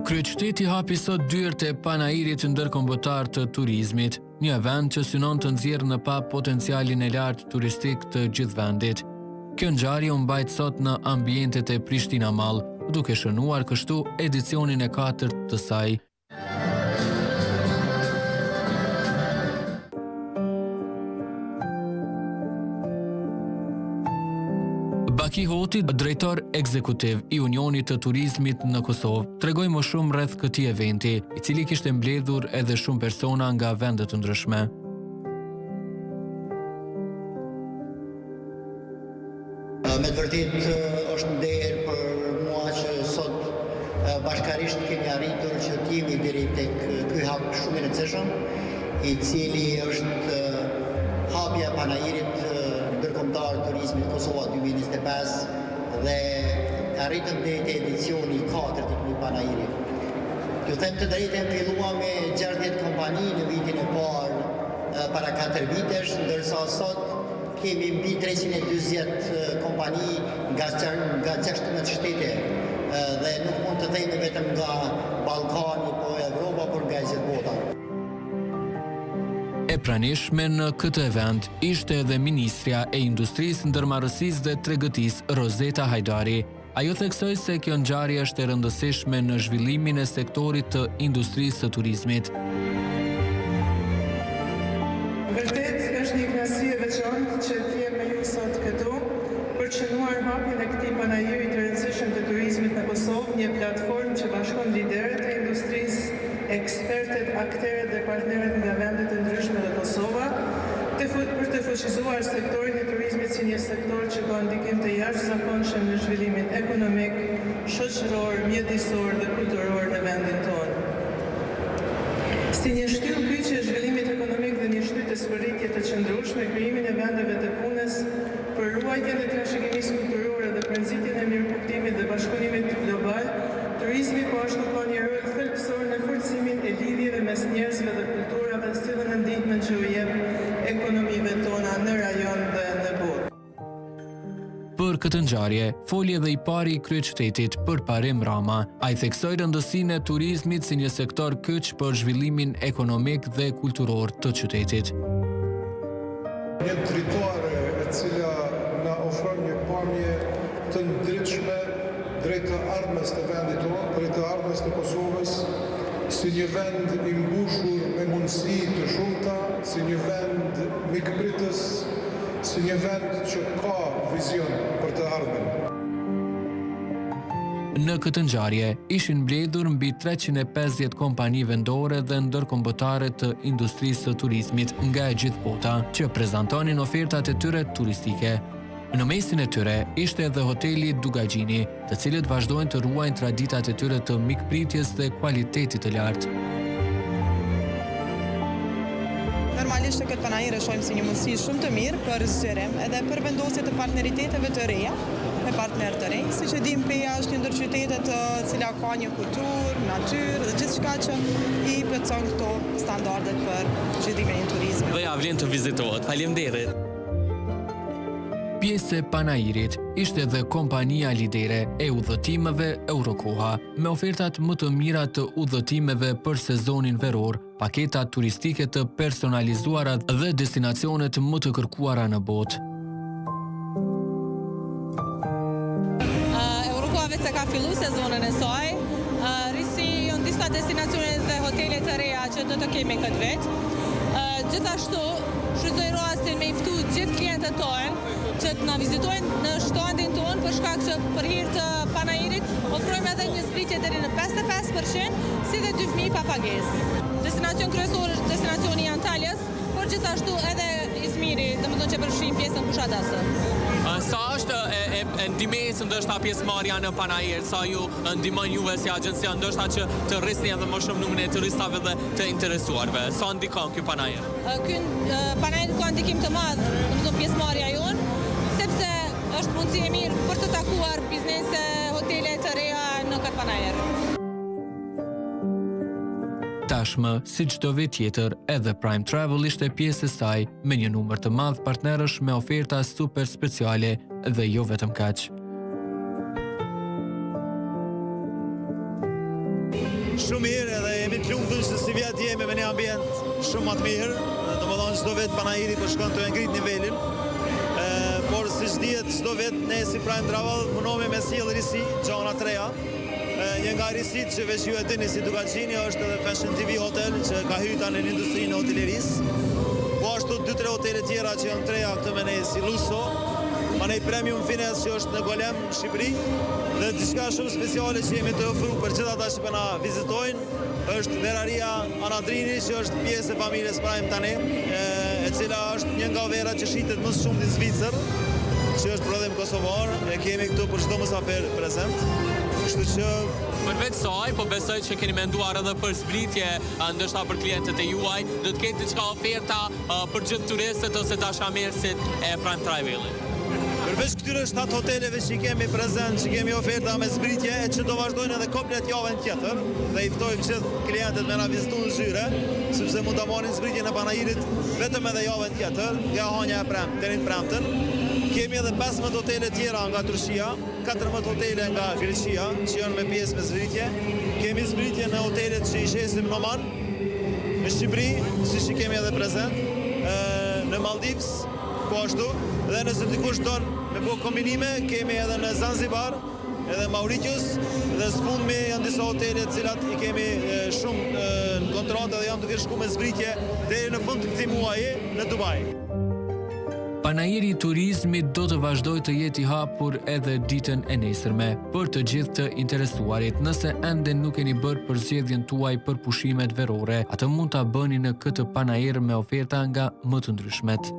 Kryeqyteti hapi sot dyert e panairit ndërkombëtar të turizmit, një event që synon të nxjerrë në pa potencialin e lartë turistik të gjithë vendit. Kjo ngjarje u mbajt sot në ambientet e Prishtina Mall, duke shënuar kështu edicionin e 4 të saj. Baki Hoti, drejtor ekzekutiv i Unionit të Turizmit në Kosovë, tregoi më shumë rreth këtij eventi, i cili kishte mbledhur edhe shumë persona nga vende të ndryshme. Me të vërtetë është nder për mua që sot bashkarisht kemi arritur që të jemi deri tek ky hap shumë i rëndësishëm, i cili është hapja e panairit ndërkombëtar turizmit Kosova 2025 dhe arritëm deri te edicioni 4 të këtij panairi. Ju them të drejtën, filluam me 60 kompani në vitin e parë para 4 vitesh, ndërsa sot kemi mbi 340 kompani nga 16 shtete dhe nuk mund të themi vetëm nga Ballkani, po Evropa, por nga gjithë bota. E pranishme në këtë event ishte edhe Ministrja e Industrisë, Ndërmarrësisë dhe Tregëtisë Rozeta Hajdari. Ajo theksoi se kjo ngjarje është e rëndësishme në zhvillimin e sektorit të industrisë së turizmit. Vërtet është një kënaqësi e veçantë që të jem me ju sot këtu për të shënuar hapjen e këtij panairi të rëndësishëm të turizmit në Kosovë, një platformë që bashkon liderët e industrisë, ekspertet, aktorët dhe partnerët nga vendet e ndryshme të Kosova, për të fuqizuar sektorin e turizmit si një sektor që ka ndikim të jashtëzakonshëm në zhvillimin ekonomik, shoqëror, mjedisor dhe kulturor në vendin tonë. Si një shtyllëkyçe e zhvillimit ekonomik dhe një shtyt e spërritje të qëndrueshme, krijimin e vendeve të punës, për ruajtjen e trashëgimisë kulturore dhe për nxitjen e mirëkuptimit dhe bashkëpunimit global, turizmi po ashtu ka një rol thelbësor në forcimin e lidhjeve mes njerëzve dhe kulturave, si dhe në ndihmën që u jep ekonomive tona në rajon dhe në botë. Për këtë ngjarje, foli edhe i pari i kryeqytetit Parim Rama. Ai theksoi rëndësinë e turizmit si një sektor kyç për zhvillimin ekonomik dhe kulturor të qytetit. Një dritare e cila na ofron një pamje të ndritshme drejt të ardhmes të vendit tonë, drejt të ardhmes të Kosovës, si një vend i mbushur me mundësi të shumta, si një vend mikpritës, si një vend që ka vizion për të ardhmen. Në këtë ngjarje ishin mbledhur mbi 350 kompani vendore dhe ndërkombëtare të industrisë së turizmit nga e gjithë bota, që prezantonin ofertat e tyre turistike. Në mesin e tyre ishte edhe hoteli Dugagjini, të cilët vazhdojnë të ruajnë traditat e tyre të mikpritjes dhe kualitetit të lartë. Normalisht këtë panair e shohim si një mundësi shumë të mirë për zgjerim edhe për vendosje të partneriteteve të reja me partnerë të rinj, siç e dim Peja është një ndër qytetet të cila ka një kulturë, natyrë dhe gjithçka që i plotson këto standardet për zhvillimin e turizmit. Dhe ja vlen të vizitohet. Faleminderit. Pjesë e panairit ishte edhe kompania lidere e udhëtimeve Eurokoha, me ofertat më të mira të udhëtimeve për sezonin veror, paketa turistike të personalizuara dhe destinacionet më të kërkuara në botë. Eurokoha vetë se ka filluar sezonin e saj, risi janë disa destinacione dhe hotele të reja që do të kemi këtë vit. Gjithashtu, shfrytëzoj rastin me i ftu gjithë klientët tonë që të na vizitojnë në shtandin tonë për shkak që për hir të panairit ofrojmë edhe një zbritje deri në 55%, si dhe 2 fëmijë pa pagesë. Destinacion kryesor është destinacioni i Antalyas, por gjithashtu edhe Izmiri, domethënë që përfshin pjesën Kushatasë. Sa është e ndihmës ndoshta pjesëmarrja në panair, sa ju ndihmon juve si agjencia ndoshta që të rrisni edhe më shumë numrin e turistave dhe të interesuarve. Sa ndikon ky panair? Ky panair ka ndikim të madh, domethënë pjesëmarrja jonë, sepse është mundësi e mirë për të takuar biznese, hotele të reja në këtë panair. Tashmë, si çdo vit tjetër, edhe Prime Travel ishte pjesë e saj, me një numër të madh partnerësh me oferta super speciale dhe jo vetëm kaq. shumë mirë edhe jemi të lumtur se si vjet jemi me një ambient shumë më të mirë. Domethënë çdo vit Panajiri po shkon të ngrit nivelin. Por siç dihet çdo vit ne si Prime Travel punohemi me sjellë risi, gjona të reja. Një nga risit që veç ju e dini si Dukagjini është edhe Fashion TV Hotel që ka hyrë tani në industrinë e hotelerisë. Po ashtu 2-3 hotele tjera që janë treja këtë me ne si Luso, Manej Premium Fines që është në Golem, Shqipëri, dhe diçka shumë speciale që jemi të ofru për gjithë ata që po na vizitojnë, është Veraria Anadrini që është pjesë e familjes Prime tani, e cila është një nga verat që shitet më shumë në Zvicër, që është prodhim kosovar, e kemi këtu për çdo mysafir prezent. Kështu që përveç saj, po besoj që keni menduar edhe për zbritje, ndoshta për klientët e juaj, do të ketë diçka oferta për gjithë turistët ose dashamirësit e Prime Travel-it. Përveç këtyre 7 hoteleve që kemi prezent, që kemi oferta me zbritje, e që do vazhdojnë edhe komplet javën tjetër, dhe i ftojmë gjithë klientët me na vizitu në zyre, sepse mund të marrin zbritjen e Panajirit vetëm edhe javën tjetër, nga hanja e deri në premten. Kemi edhe 15 hotele tjera nga Turqia, 14 hotele nga Greqia, që janë me pjesë me zbritje. Kemi zbritje në hotelet që i shesim në Oman, në Shqipëri, si që kemi edhe prezent, në Maldivs, po ashtu, dhe nëse dikush don me bëu kombinime, kemi edhe në Zanzibar, edhe Mauritius, dhe së fundmi janë disa hotele të cilat i kemi shumë në kontratë dhe janë duke shku me zbritje deri në fund të këtij muaji në Dubai. Panajiri i turizmit do të vazhdojë të jetë i hapur edhe ditën e nesërme për të gjithë të interesuarit. Nëse ende nuk keni bërë përzgjedhjen tuaj për pushimet verore, atë mund ta bëni në këtë panajir me oferta nga më të ndryshmet.